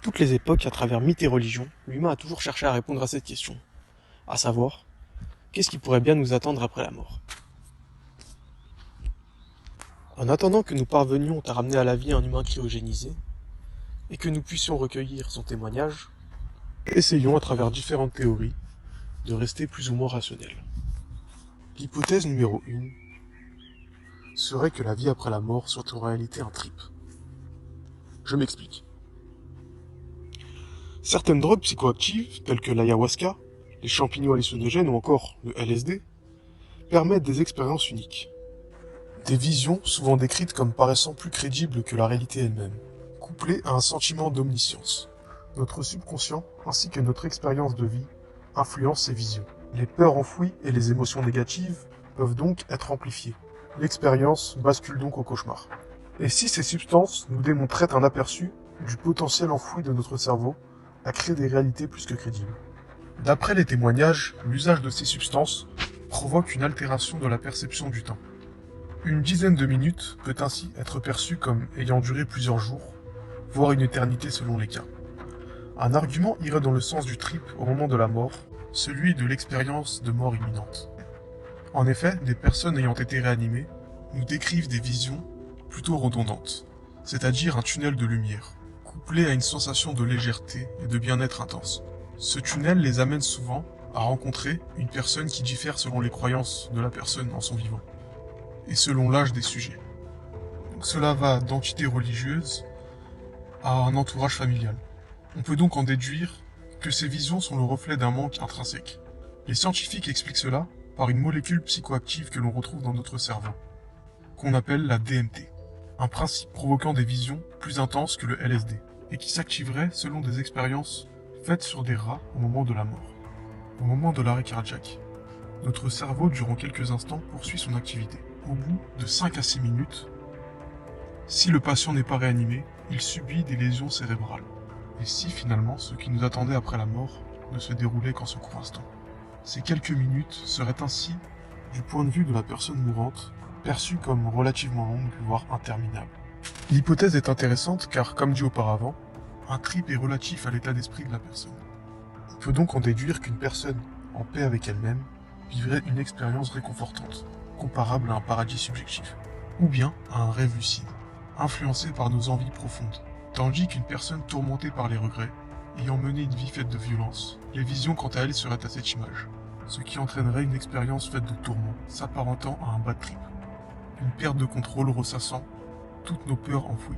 Par toutes les époques, à travers mythes et religions, l'humain a toujours cherché à répondre à cette question. À savoir, qu'est-ce qui pourrait bien nous attendre après la mort? En attendant que nous parvenions à ramener à la vie un humain cryogénisé, et que nous puissions recueillir son témoignage, essayons à travers différentes théories de rester plus ou moins rationnels. L'hypothèse numéro 1 serait que la vie après la mort soit en réalité un trip. Je m'explique. Certaines drogues psychoactives, telles que l'ayahuasca, les champignons hallucinogènes ou encore le LSD, permettent des expériences uniques. Des visions souvent décrites comme paraissant plus crédibles que la réalité elle-même, couplées à un sentiment d'omniscience. Notre subconscient, ainsi que notre expérience de vie, influencent ces visions. Les peurs enfouies et les émotions négatives peuvent donc être amplifiées. L'expérience bascule donc au cauchemar. Et si ces substances nous démontraient un aperçu du potentiel enfoui de notre cerveau à créer des réalités plus que crédibles? D'après les témoignages, l'usage de ces substances provoque une altération de la perception du temps. Une dizaine de minutes peut ainsi être perçue comme ayant duré plusieurs jours, voire une éternité selon les cas. Un argument irait dans le sens du trip au moment de la mort, celui de l'expérience de mort imminente. En effet, des personnes ayant été réanimées nous décrivent des visions plutôt redondantes, c'est-à-dire un tunnel de lumière, couplé à une sensation de légèreté et de bien-être intense. Ce tunnel les amène souvent à rencontrer une personne qui diffère selon les croyances de la personne en son vivant, et selon l'âge des sujets. Donc cela va d'entités religieuses à un entourage familial. On peut donc en déduire que ces visions sont le reflet d'un manque intrinsèque. Les scientifiques expliquent cela par une molécule psychoactive que l'on retrouve dans notre cerveau, qu'on appelle la DMT, un principe provoquant des visions plus intenses que le LSD, et qui s'activerait selon des expériences faites sur des rats au moment de la mort. Au moment de l'arrêt cardiaque, notre cerveau, durant quelques instants, poursuit son activité. Au bout de 5 à 6 minutes, si le patient n'est pas réanimé, il subit des lésions cérébrales. Et si finalement ce qui nous attendait après la mort ne se déroulait qu'en ce court instant? Ces quelques minutes seraient ainsi, du point de vue de la personne mourante, perçues comme relativement longues, voire interminables. L'hypothèse est intéressante car, comme dit auparavant, un trip est relatif à l'état d'esprit de la personne. On peut donc en déduire qu'une personne en paix avec elle-même vivrait une expérience réconfortante, comparable à un paradis subjectif, ou bien à un rêve lucide, influencé par nos envies profondes. Tandis qu'une personne tourmentée par les regrets, ayant mené une vie faite de violence, les visions quant à elles seraient à cette image, ce qui entraînerait une expérience faite de tourments, s'apparentant à un bad trip, une perte de contrôle ressassant toutes nos peurs enfouies.